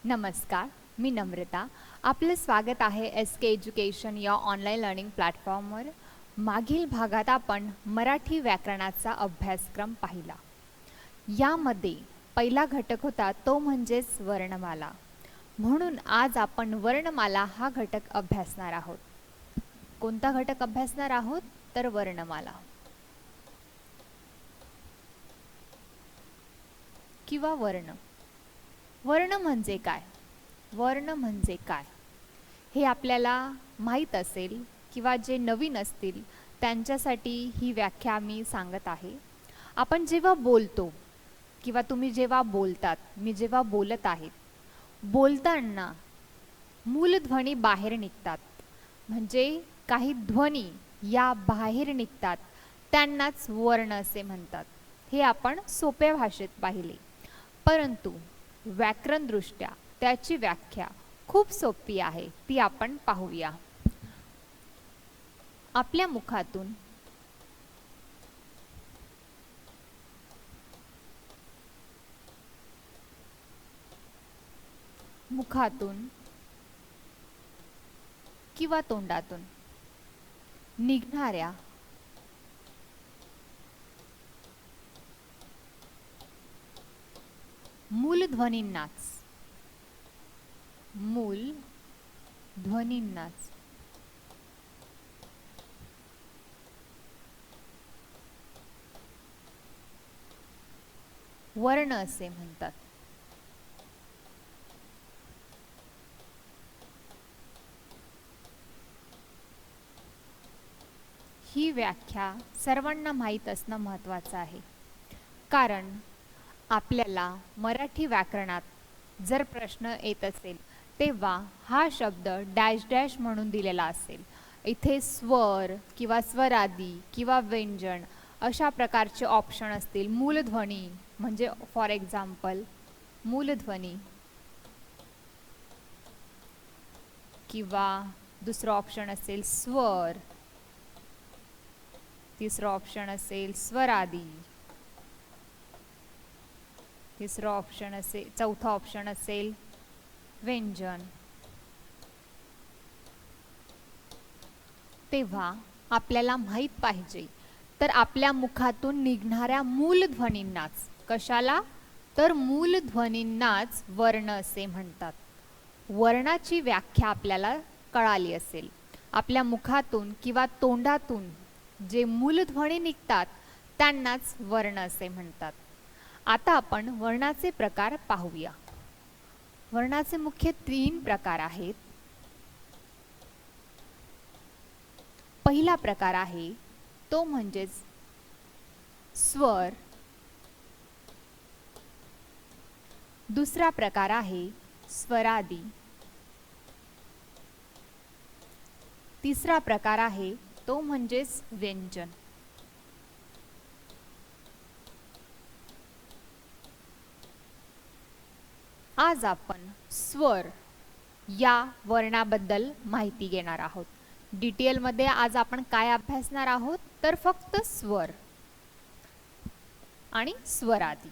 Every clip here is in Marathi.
नमस्कार, मी नम्रता. आपलं स्वागत आहे SK एज्युकेशन या ऑनलाईन लर्निंग प्लॅटफॉर्मवर. मागील भागात आपण मराठी व्याकरणाचा अभ्यासक्रम पाहिला. यामध्ये पहिला घटक होता तो म्हणजेच वर्णमाला. म्हणून आज आपण वर्णमाला हा घटक अभ्यासणार आहोत. कोणता घटक अभ्यासणार आहोत? तर वर्णमाला किंवा वर्ण. वर्ण म्हणजे काय? वर्ण म्हणजे काय हे आपल्याला माहीत असेल किंवा जे नवीन असतील त्यांच्यासाठी ही व्याख्या मी सांगत आहे. आपण जेव्हा बोलतो किंवा तुम्ही जेव्हा बोलतात, मी जेव्हा बोलत आहे, बोलताना मूलध्वनी बाहेर निघतात, म्हणजे काही ध्वनी या बाहेर निघतात, त्यांनाच वर्ण असे म्हणतात. हे आपण सोप्या भाषेत पाहिले. परंतु व्याकरणदृष्ट्या त्याची व्याख्या खूप सोपी आहे, ती आपण पाहूया. आपल्या मुखातून किंवा तोंडातून निघणाऱ्या मूलध्वनींनाच वर्ण असे म्हणतात. ही व्याख्या सर्वांना माहीत असणं महत्त्वाचं आहे, कारण आपल्याला मराठी व्याकरणात जर प्रश्न येत असेल तेव्हा हा शब्द डॅश डॅश म्हणून दिलेला असेल. इथे स्वर किंवा स्वरादी किंवा व्यंजन अशा प्रकारचे ऑप्शन असतील. मूलध्वनी म्हणजे फॉर एक्झाम्पल मूलध्वनी किंवा दुसरं ऑप्शन असेल स्वर, तिसरं ऑप्शन असेल स्वरादी, तिसरं ऑप्शन असेल, चौथा ऑप्शन असेल व्यंजन. तेव्हा आपल्याला माहीत पाहिजे तर आपल्या मुखातून निघणाऱ्या मूलध्वनींनाच, कशाला? तर मूलध्वनींनाच वर्ण असे म्हणतात. वर्णाची व्याख्या आपल्याला कळाली असेल. आपल्या मुखातून किंवा तोंडातून जे मूलध्वनी निघतात त्यांनाच वर्ण असे म्हणतात. आता आपण वर्णाचे प्रकार पाहूया. वर्णाचे मुख्य 3 प्रकार आहेत. पहिला प्रकार आहे तो म्हणजेच स्वर. दुसरा प्रकार आहे स्वरादी. तिसरा प्रकार आहे तो म्हणजेच व्यंजन. आज आपण स्वर या वर्णाबद्दल माहिती घेणार आहोत. डिटेलमध्ये आज आपण काय अभ्यासणार आहोत? तर फक्त स्वर आणि स्वरादी.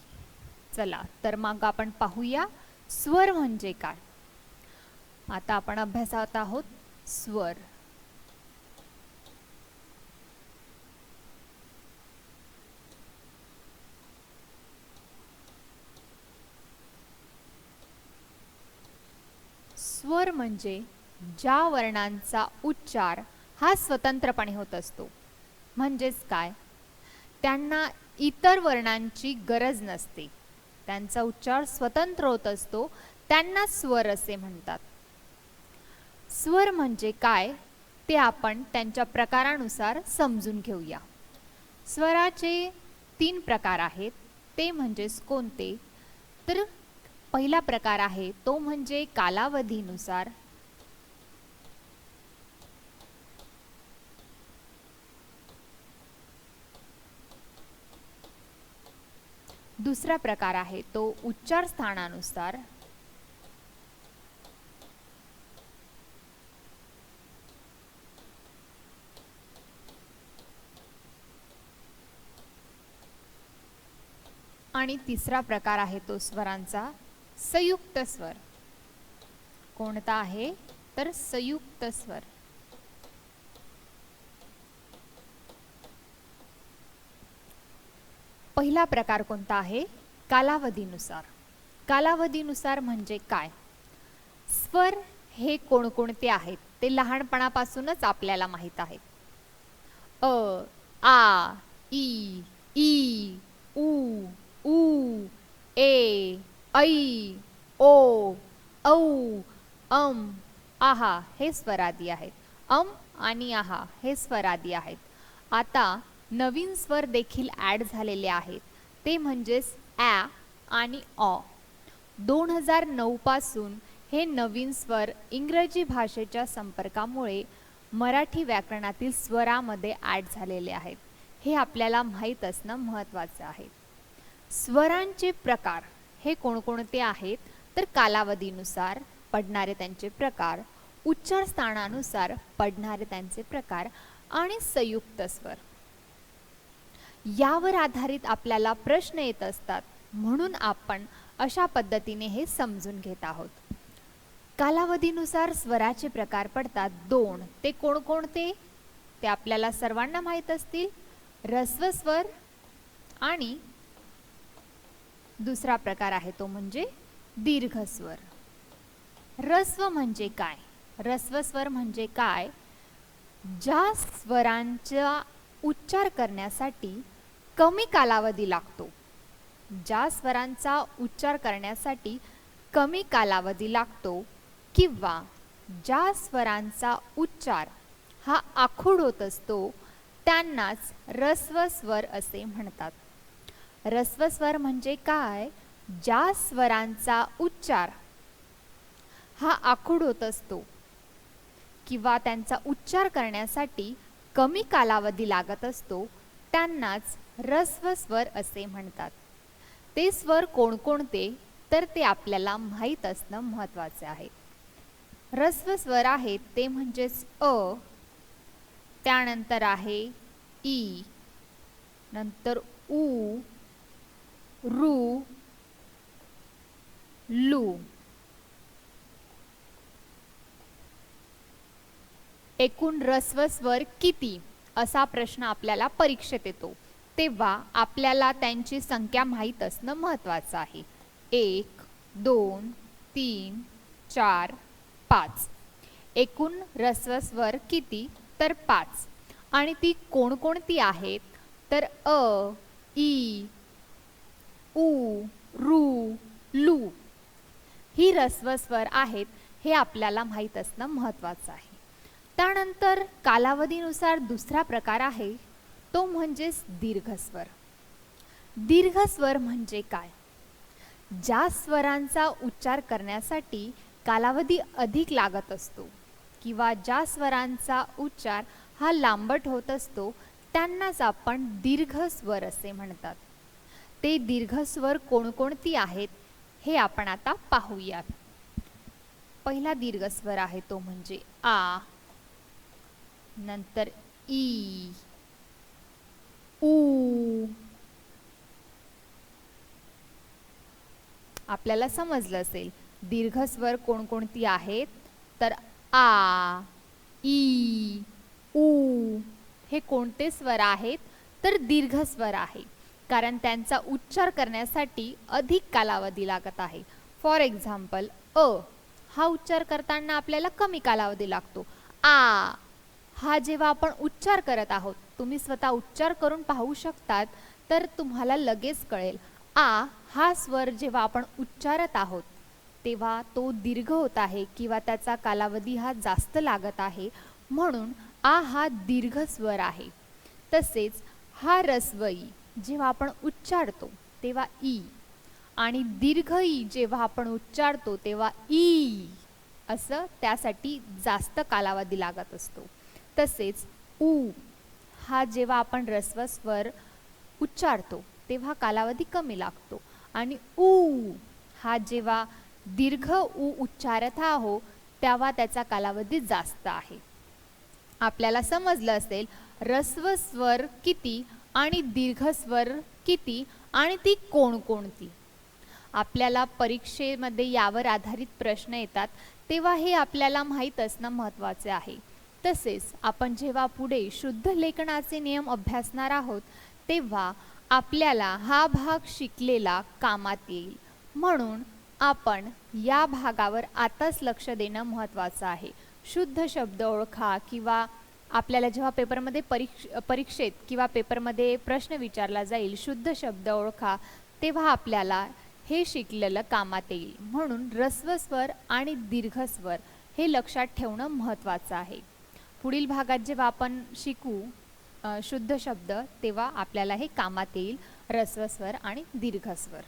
चला तर मग आपण पाहूया स्वर म्हणजे काय. आता आपण अभ्यासात आहोत स्वर. स्वर म्हणजे ज्या वर्णांचा उच्चार हा स्वतंत्रपणे होत असतो. म्हणजेच काय? त्यांना इतर वर्णांची गरज नसते, त्यांचा उच्चार स्वतंत्र होत असतो, त्यांना स्वर असे म्हणतात. स्वर म्हणजे काय ते आपण त्यांच्या प्रकारानुसार समजून घेऊया. स्वराचे 3 प्रकार आहेत. ते म्हणजेच कोणते? तर पहिला प्रकार आहे तो म्हणजे कालावधीनुसार. दुसरा प्रकार आहे तो उच्चार स्थानानुसार. आणि तिसरा प्रकार आहे तो स्वरांचा संयुक्त स्वर. कोणता आहे तर संयुक्त स्वर. पहिला प्रकार कोणता आहे कालावधीनुसार. कालावधीनुसार म्हणजे काय? स्वर हे कोणकोणते आहेत ते लहानपणापासूनच आपल्याला माहित आहे. अ, आ, ई, ई, उ, ऊ, ए, ऐ, ओ, औ, आहा हे स्वरादी आहेत. आणि आहा हे स्वरादी आहेत. आता नवीन स्वर देखील ॲड झालेले आहेत, ते म्हणजेच ॲ आणि ऑ. 2009 पासून हे नवीन स्वर इंग्रजी भाषेच्या संपर्कामुळे मराठी व्याकरणातील स्वरामध्ये ॲड झालेले आहेत. हे आपल्याला माहीत असणं महत्त्वाचं आहे. स्वरांचे प्रकार हे कोणकोणते आहेत तर कालावधीनुसार पडणारे त्यांचे प्रकार, उच्चार स्थानानुसार पडणारे त्यांचे प्रकार आणि संयुक्त स्वर. यावर आधारित आपल्याला प्रश्न येत असतात, म्हणून आपण अशा पद्धतीने हे समजून घेत आहोत. कालावधीनुसार स्वराचे प्रकार पडतात 2. ते कोणकोणते ते आपल्याला सर्वांना माहीत असतील. ऱ्हस्व स्वर आणि दुसरा प्रकार आहे तो म्हणजे दीर्घ स्वर. ऱ्हस्व म्हणजे काय? ऱ्हस्व स्वर म्हणजे काय? ज्या स्वरांचा उच्चार करण्यासाठी कमी कालावधी लागतो, ज्या स्वरांचा उच्चार करण्यासाठी कमी कालावधी लागतो किंवा ज्या स्वरांचा उच्चार हा आखूड होत असतो त्यांनाच ऱ्हस्व स्वर असे म्हणतात. ऱ्हस्व स्वर म्हणजे काय? ज्या स्वरांचा उच्चार हा आखूड होत असतो किंवा त्यांचा उच्चार करण्यासाठी कमी कालावधी लागत असतो त्यांनाच ऱ्हस्व स्वर असे म्हणतात. ते स्वर कोणकोणते तर ते आपल्याला माहीत असणं महत्त्वाचे आहे. ऱ्हस्व स्वर आहेत ते म्हणजेच अ, त्यानंतर आहे ई, नंतर उ, रू, लू. एकूण ऱ्हस्व स्वर किती असा प्रश्न आपल्याला परीक्षेत येतो, तेव्हा आपल्याला त्यांची संख्या माहीत असणं महत्त्वाचं आहे. 1, 2, 3, 4, 5. एकूण ऱ्हस्व स्वर किती तर 5. आणि ती कोणकोणती आहेत तर अ, ई, उ, रू, लू ही ऱ्हस्व स्वर आहेत. हे आपल्याला माहीत असणं महत्त्वाचं आहे. त्यानंतर कालावधीनुसार दुसरा प्रकार आहे तो म्हणजेच दीर्घ स्वर. दीर्घ स्वर म्हणजे काय? ज्या स्वरांचा उच्चार करण्यासाठी कालावधी अधिक लागत असतो किंवा ज्या स्वरांचा उच्चार हा लांबट होत असतो त्यांनाच आपण दीर्घ स्वर असे म्हणतात. ते दीर्घ स्वर कोणकोणती आहेत हे आपण आता पाहूया. पहिला दीर्घ स्वर आहे तो म्हणजे आ, नंतर ई, उ. आपल्याला समजलं असेल दीर्घ स्वर कोणकोणती आहेत तर आ, ई, उ हे कोणते स्वर आहेत तर दीर्घ स्वर आहे, कारण त्यांचा उच्चार करण्यासाठी अधिक कालावधी लागत आहे. फॉर एक्झाम्पल अ हा उच्चार करताना आपल्याला कमी कालावधी लागतो. आ हा जेव्हा आपण उच्चार करत आहोत, तुम्ही स्वतः उच्चार करून पाहू शकतात तर तुम्हाला लगेच कळेल. आ हा स्वर जेव्हा आपण उच्चारत आहोत तेव्हा तो दीर्घ होत आहे किंवा त्याचा कालावधी हा जास्त लागत आहे, म्हणून आ हा दीर्घ स्वर आहे. तसेच हा ऱ्हस्व ई जेव्हा आपण उच्चारतो तेव्हा ई, आणि दीर्घ ई जेव्हा आपण उच्चारतो तेव्हा ई असं त्यासाठी जास्त कालावधी लागत असतो. तसेच उ हा जेव्हा आपण ऱ्हस्व स्वर उच्चारतो तेव्हा कालावधी कमी लागतो, आणि उ हा जेव्हा दीर्घ उ उच्चारत आहो तेव्हा त्याचा कालावधी जास्त आहे. आपल्याला समजलं असेल ऱ्हस्व स्वर किती आणि दीर्घ स्वर किती आणि ती कोणकोणती. आपल्याला परीक्षेमध्ये यावर आधारित प्रश्न येतात तेव्हा हे आपल्याला माहीत असणं महत्त्वाचे आहे. तसेच आपण जेव्हा पुढे शुद्ध लेखनाचे नियम अभ्यासणार आहोत तेव्हा आपल्याला हा भाग शिकलेला कामात येईल. म्हणून आपण या भागावर आताच लक्ष देणं महत्त्वाचं आहे. शुद्ध शब्द ओळखा किंवा आपल्याला जेव्हा पेपरमध्ये परीक्षेत किंवा पेपरमध्ये प्रश्न विचारला जाईल शुद्ध शब्द ओळखा तेव्हा आपल्याला हे शिकलेलं कामात येईल. म्हणून ऱ्हस्व स्वर आणि दीर्घ स्वर हे लक्षात ठेवणं महत्त्वाचं आहे. पुढील भागात जेव्हा आपण शिकू शुद्ध शब्द तेव्हा आपल्याला हे कामात येईल, ऱ्हस्व स्वर आणि दीर्घ स्वर.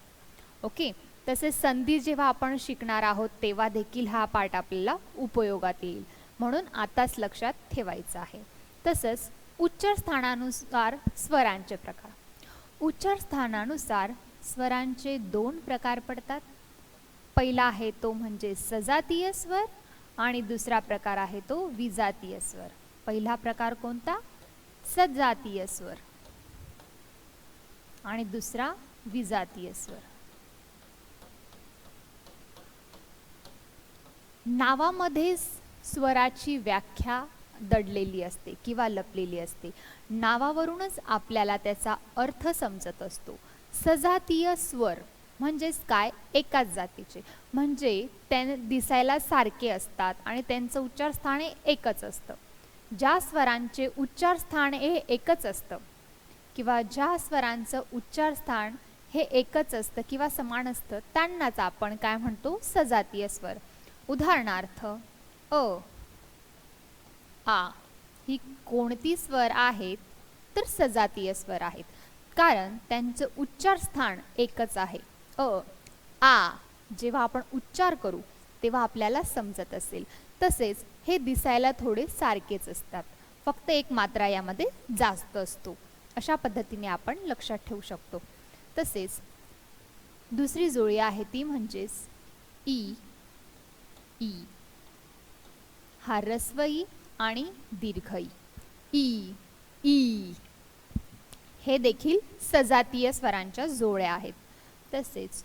ओके. तसेच संधी जेव्हा आपण शिकणार आहोत तेव्हा देखील हा पाठ आपल्याला उपयोगात येईल. म्हणून आताच लक्षात ठेवायचं आहे. तसंच उच्चार स्थानानुसार स्वरांचे प्रकार. उच्चार स्थानानुसार स्वरांचे 2 प्रकार पडतात. पहिला आहे तो म्हणजे सजातीय स्वर आणि दुसरा प्रकार आहे तो विजातीय स्वर. पहिला प्रकार कोणता? सजातीय स्वर आणि दुसरा विजातीय स्वर. नावामध्ये स्वराची व्याख्या दडलेली असते किंवा लपलेली असते. नावावरूनच आपल्याला त्याचा अर्थ समजत असतो. सजातीय स्वर म्हणजेच काय? एकाच जातीचे, म्हणजे ते दिसायला सारखे असतात आणि त्यांचं उच्चार स्थान हे एकच असतं. ज्या स्वरांचे उच्चार स्थान हे एकच असतं किंवा ज्या स्वरांचं उच्चार स्थान हे एकच असतं किंवा समान असतं त्यांनाच आपण काय म्हणतो? सजातीय स्वर. उदाहरणार्थ अ, आ ही कोणती स्वर आहेत? तर सजातीय स्वर आहेत, कारण त्यांचं उच्चार स्थान एकच आहे. अ, आ जेव्हा आपण उच्चार करू तेव्हा आपल्याला समजत असेल. तसेच हे दिसायला थोडे सारखेच असतात, फक्त एक मात्रा यामध्ये जास्त असतो. अशा पद्धतीने आपण लक्षात ठेवू शकतो. तसेच दुसरी जोडी आहे ती म्हणजेच ई. ई हा ऱ्हस्व ई आणि दीर्घ ई. ई, ई हे देखील सजातीय स्वरांच्या जोड्या आहेत. तसेच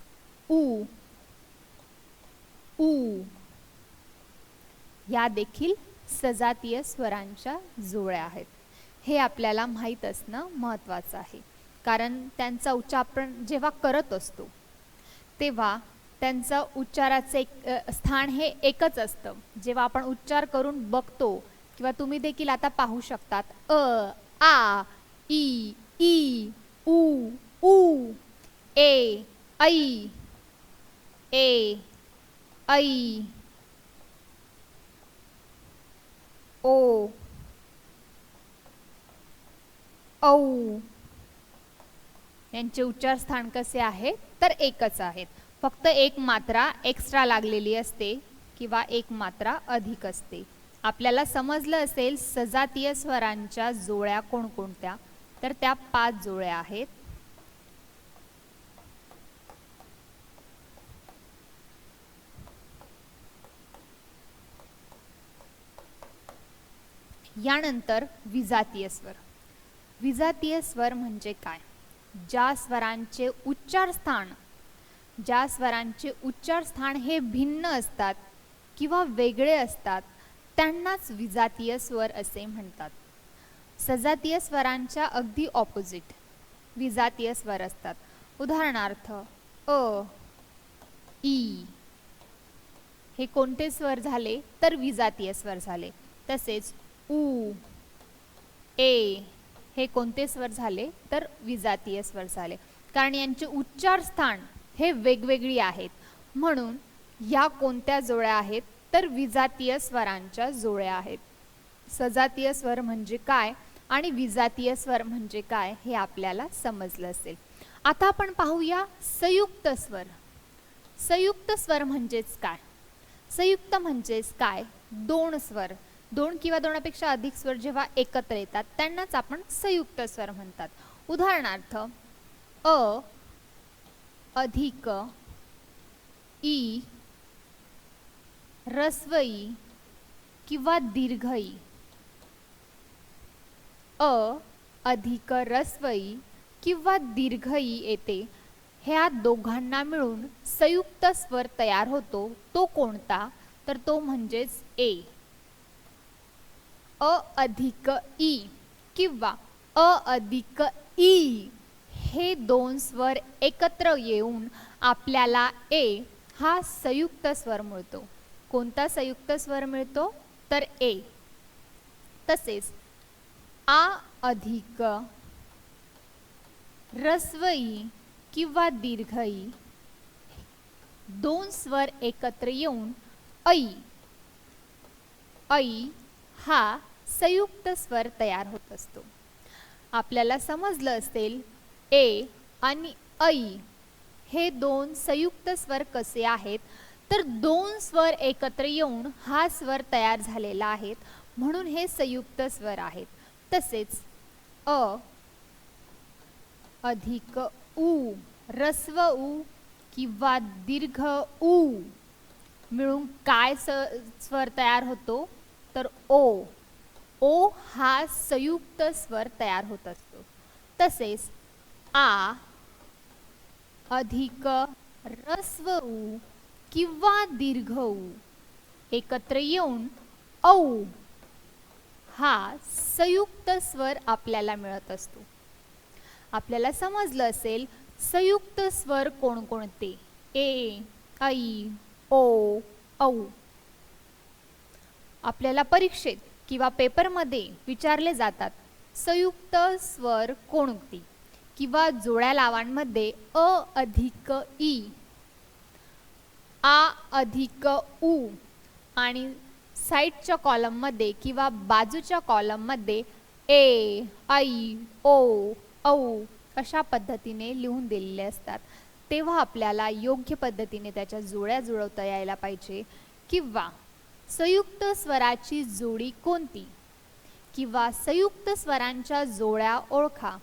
उ, ऊ या देखील सजातीय स्वरांच्या जोड्या आहेत. हे आपल्याला माहीत असणं महत्त्वाचं आहे, कारण त्यांचा उच्चार आपण जेव्हा करत असतो तेव्हा त्यांचं उच्चाराचे स्थान हे एकच असतं. जेव्हा आपण उच्चार करून बघतो किंवा तुम्ही देखील आता पाहू शकतात अ, आ, ई, ई, उ, ऊ, ए, ऐ, ए, ऐ, ओ, औ यांचे उच्चार स्थान कसे आहे? तर एकच आहेत. फक्त एक मात्रा एक्स्ट्रा लागलेली असते किंवा एक मात्रा अधिक असते. आपल्याला समजलं असेल सजातीय स्वरांच्या जोड्या कोणकोणत्या? तर त्या 5 जोड्या आहेत. यानंतर विजातीय स्वर. विजातीय स्वर म्हणजे काय? ज्या स्वरांचे उच्चार स्थान हे भिन्न असतात किंवा वेगळे असतात त्यांनाच विजातीय स्वर असे म्हणतात. सजातीय स्वरांच्या अगदी ऑपोजिट विजातीय स्वर असतात. उदाहरणार्थ अ, ई हे कोणते स्वर झाले? तर विजातीय स्वर झाले. तसेच उ, ए हे कोणते स्वर झाले? तर विजातीय स्वर झाले, कारण यांचे उच्चार स्थान हे वेगवेगळी आहेत. म्हणून या कोणत्या जोड्या आहेत? तर विजातीय स्वरांच्या जोड्या आहेत. सजातीय स्वर म्हणजे काय आणि विजातीय स्वर म्हणजे काय हे आपल्याला समजलं असेल. आता आपण पाहूया संयुक्त स्वर. संयुक्त स्वर म्हणजेच काय? संयुक्त म्हणजेच काय? 2 स्वर, 2 किंवा 2पेक्षा अधिक स्वर जेव्हा एकत्र येतात त्यांनाच आपण संयुक्त स्वर म्हणतात. उदाहरणार्थ अ अधिक ई, ऱ्हस्व ई किंवा दीर्घ ई. अ अधिक ऱ्हस्व ई किंवा दीर्घ ई येते ह्या दोघांना मिळून संयुक्त स्वर तयार होतो तो कोणता, तर तो म्हणजेच ए. अ अधिक ई किंवा अ अधिक ई हे दोन स्वर एकत्र येऊन आपल्याला ए हा संयुक्त स्वर मिळतो. कोणता संयुक्त स्वर मिळतो, तर ए. तसेच आ अधिक ऱ्हस्व ई किंवा दीर्घ ई दोन स्वर एकत्र येऊन ऐ ऐ हा संयुक्त स्वर तयार होत असतो. आपल्याला समजलं असेल ए आणि ऐ हे दोन संयुक्त स्वर कसे आहेत, तर दोन स्वर एकत्र येऊन हा स्वर तयार झालेला आहे, म्हणून हे संयुक्त स्वर आहेत. तसेच अ अधिक उ ऱ्हस्व उ किंवा दीर्घ उ मिळून काय स्वर तयार होतो, तर ओ. ओ हा संयुक्त स्वर तयार होत असतो. तसेच आ अधिक ऱ्हस्व उ किंवा दीर्घ उ एकत्र येऊन औ हा संयुक्त स्वर आपल्याला मिळत असतो. आपल्याला समजलं असेल संयुक्त स्वर कोणकोणते, ए ऐ ओ औ. आपल्याला परीक्षेत किंवा पेपरमध्ये विचारले जातात संयुक्त स्वर कोणती, किंवा जोड्या लावांमध्ये अ अधिक ई, आ अधिक उ आणि साईडच्या कॉलममध्ये किंवा बाजूच्या कॉलममध्ये ए ऐ ओ औ अशा पद्धतीने लिहून दिलेले असतात. तेव्हा आपल्याला योग्य पद्धतीने त्याच्या जोड्या जुळवता यायला पाहिजे. किंवा संयुक्त स्वराची जोडी कोणती, किंवा संयुक्त स्वरांच्या जोड्या ओळखा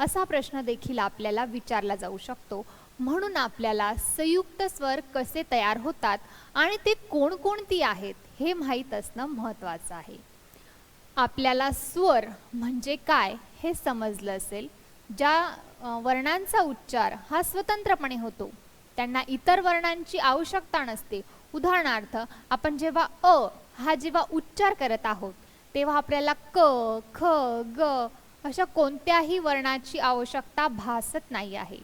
असा प्रश्न देखील आपल्याला विचारला जाऊ शकतो. म्हणून आपल्याला संयुक्त स्वर कसे तयार होतात आणि ते कोणकोणती आहेत हे माहीत असणं महत्त्वाचं आहे. आपल्याला स्वर म्हणजे काय हे समजलं असेल. ज्या वर्णांचा उच्चार हा स्वतंत्रपणे होतो त्यांना इतर वर्णांची आवश्यकता नसते. उदाहरणार्थ आपण जेव्हा अ हा जेव्हा उच्चार करत आहोत तेव्हा आपल्याला क ख ग अशा कोणत्याही वर्णाची आवश्यकता भासत नाही आहे.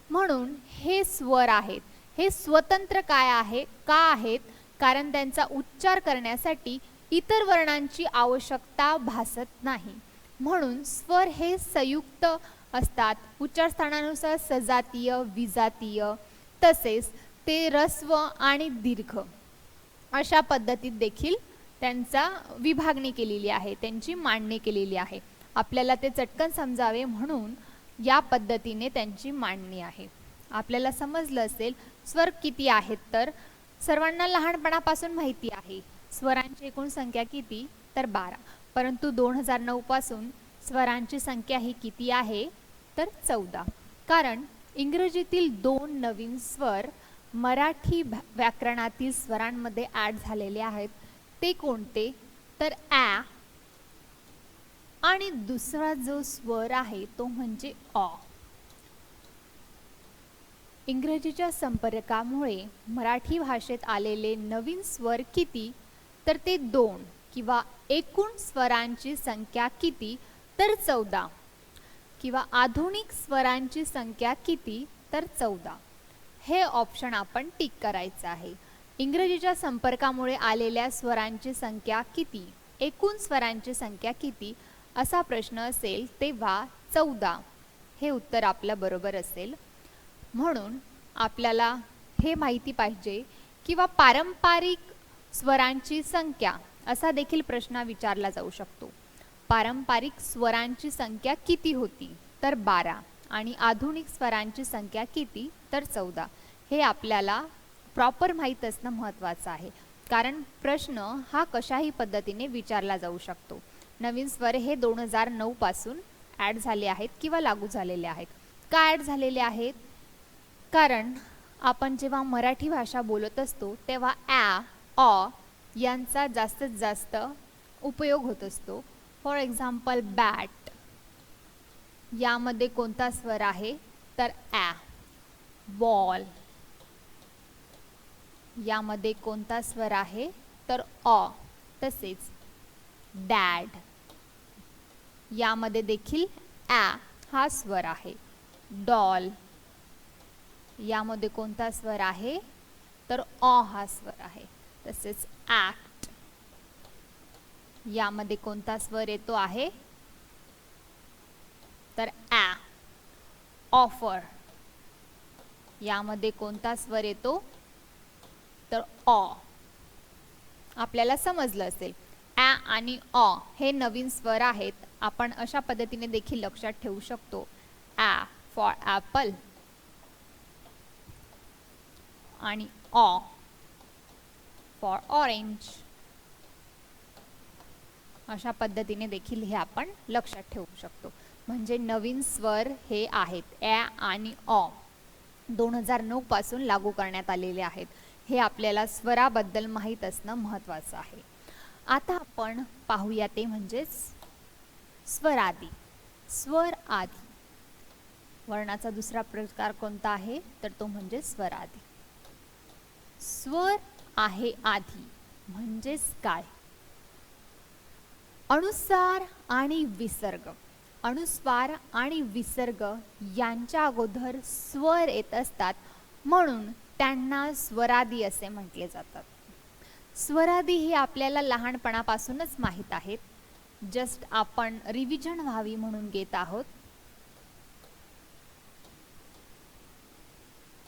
म्हणून हे स्वर आहेत, हे स्वतंत्र काय आहे का आहेत, कारण त्यांचा उच्चार करण्यासाठी इतर वर्णांची आवश्यकता भासत नाही. म्हणून स्वर हे संयुक्त असतात. उच्चार स्थानानुसार सजातीय, विजातीय, तसेच ते ऱ्हस्व आणि दीर्घ अशा पद्धतीत देखील त्यांचा विभागणी केलेली आहे, त्यांची मांडणी केलेली आहे. आपल्याला ते चटकन समजावे म्हणून या पद्धतीने त्यांची मांडणी आहे. आपल्याला समजलं असेल स्वर किती आहेत, तर सर्वांना लहानपणापासून माहिती आहे स्वरांची एकूण संख्या किती, तर 12. परंतु 2009 पासून स्वरांची संख्या ही किती आहे, तर 14. कारण इंग्रजीतील 2 नवीन स्वर मराठी व्याकरणातील स्वरांमध्ये ॲड झालेले आहेत. ते कोणते, तर ॲ आणि दुसरा जो स्वर आहे तो म्हणजे अ. इंग्रजीच्या संपर्कामुळे मराठी भाषेत आलेले नवीन स्वर किती, तर ते 2. किंवा एकूण स्वरांची संख्या किती, तर 14. किंवा आधुनिक स्वरांची संख्या किती, तर 14. हे ऑप्शन आपण टिक करायचं आहे. इंग्रजीच्या संपर्कामुळे आलेल्या स्वरांची संख्या किती, एकूण स्वरांची संख्या किती असा प्रश्न असेल तेव्हा 14 हे उत्तर आपलं बरोबर असेल. म्हणून आपल्याला हे माहिती पाहिजे. किंवा पारंपरिक स्वरांची संख्या असा देखील प्रश्न विचारला जाऊ शकतो. पारंपरिक स्वरांची संख्या किती होती, तर 12. आणि आधुनिक स्वरांची संख्या किती, तर 14. हे आपल्याला प्रॉपर माहीत असणं महत्त्वाचं आहे. कारण प्रश्न हा कशाही पद्धतीने विचारला जाऊ शकतो. नवीन स्वर हे 2009 पासून ॲड झाले आहेत किंवा लागू झालेले आहेत. का ॲड झालेले आहेत, कारण आपण जेव्हा मराठी भाषा बोलत असतो तेव्हा ॲ अ यांचा जास्तीत जास्त उपयोग होत असतो. फॉर एक्झाम्पल बॅट यामध्ये कोणता स्वर आहे, तर ॲ. बॉल. यामध्ये कोणता स्वर आहे तर अ. तसेच डॅड. यामध्ये देखील ॲ हा स्वर आहे. डॉल. यामध्ये कोणता स्वर आहे तर अ हा स्वर आहे. तसेच ॲक्ट. यामध्ये कोणता स्वर येतो आहे तर ॲ. ऑफर. यामध्ये कोणता स्वर येतो तर अ. आपल्याला समजलं असेल ॲ आणि अ हे नवीन स्वर आहेत. आपण अशा पद्धतीने देखील लक्षात ठेवू शकतो. ॲ फॉर ॲपल आणि ऑ फॉर ऑरेंज. अशा पद्धतीने देखील हे आपण लक्षात ठेवू शकतो. म्हणजे नवीन स्वर हे आहेत ॲ आणि ऑ 2009 पासून लागू करण्यात आलेले आहेत. हे आपल्याला स्वराबद्दल माहीत असणं महत्त्वाचं आहे. आता आपण पाहूया ते म्हणजेच स्वरादी. स्वर आदी. वर्णाचा दुसरा प्रकार कोणता आहे तर तो म्हणजे स्वरादी. स्वर आहे आधी म्हणजेच काय? अनुस्वार आणि विसर्ग. अनुस्वार आणि विसर्ग यांच्या अगोदर स्वर येत असतात म्हणून त्यांना स्वरादी असे म्हटले जातात. स्वरादी हे आपल्याला लहानपणापासूनच माहीत आहेत. जस्ट आपण रिव्हिजन व्हावी म्हणून घेत आहोत.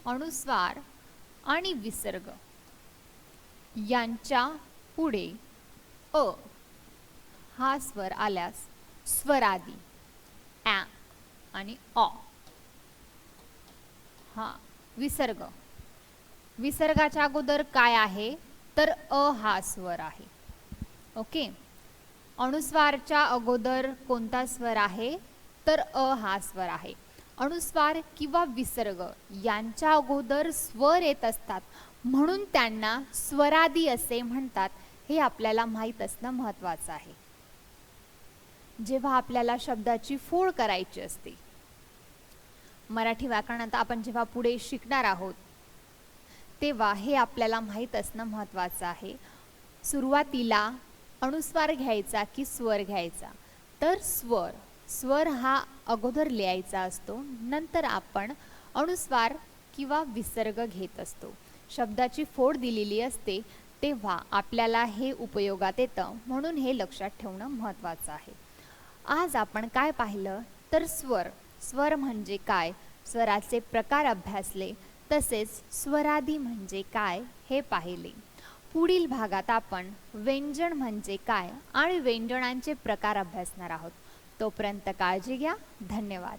अनुस्वार आणि विसर्ग यांच्या पुढे अ हा स्वर आल्यास स्वरादी ॲ आणि ऑ. हा विसर्ग. विसर्गाच्या अगोदर काय आहे तर अ हा स्वर आहे. ओके. अनुस्वारच्या अगोदर कोणता स्वर आहे तर अ हा स्वर आहे. अनुस्वार किंवा विसर्ग यांच्या अगोदर स्वर येत असतात म्हणून त्यांना स्वरादी असे म्हणतात. हे आपल्याला माहीत असणं महत्त्वाचं आहे. जेव्हा आपल्याला शब्दाची फोड करायची असते, मराठी व्याकरणात आपण जेव्हा पुढे शिकणार आहोत तेव्हा हे आपल्याला माहीत असणं महत्त्वाचं आहे. सुरुवातीला अनुस्वार घ्यायचा की स्वर घ्यायचा तर स्वर. स्वर हा अगोदर लिहायचा असतो, नंतर आपण अनुस्वार किंवा विसर्ग घेत असतो. शब्दाची फोड दिलेली असते तेव्हा आपल्याला हे उपयोगात येतं म्हणून हे लक्षात ठेवणं महत्त्वाचं आहे. आज आपण काय पाहिलं तर स्वर. स्वर म्हणजे काय, स्वराचे प्रकार अभ्यासले, तसेच स्वरादी म्हणजे काय हे पाहिले. पुढील भागात आपण व्यंजन म्हणजे काय आणि व्यंजनांचे प्रकार अभ्यासणार आहोत. तोपर्यंत काळजी घ्या. धन्यवाद.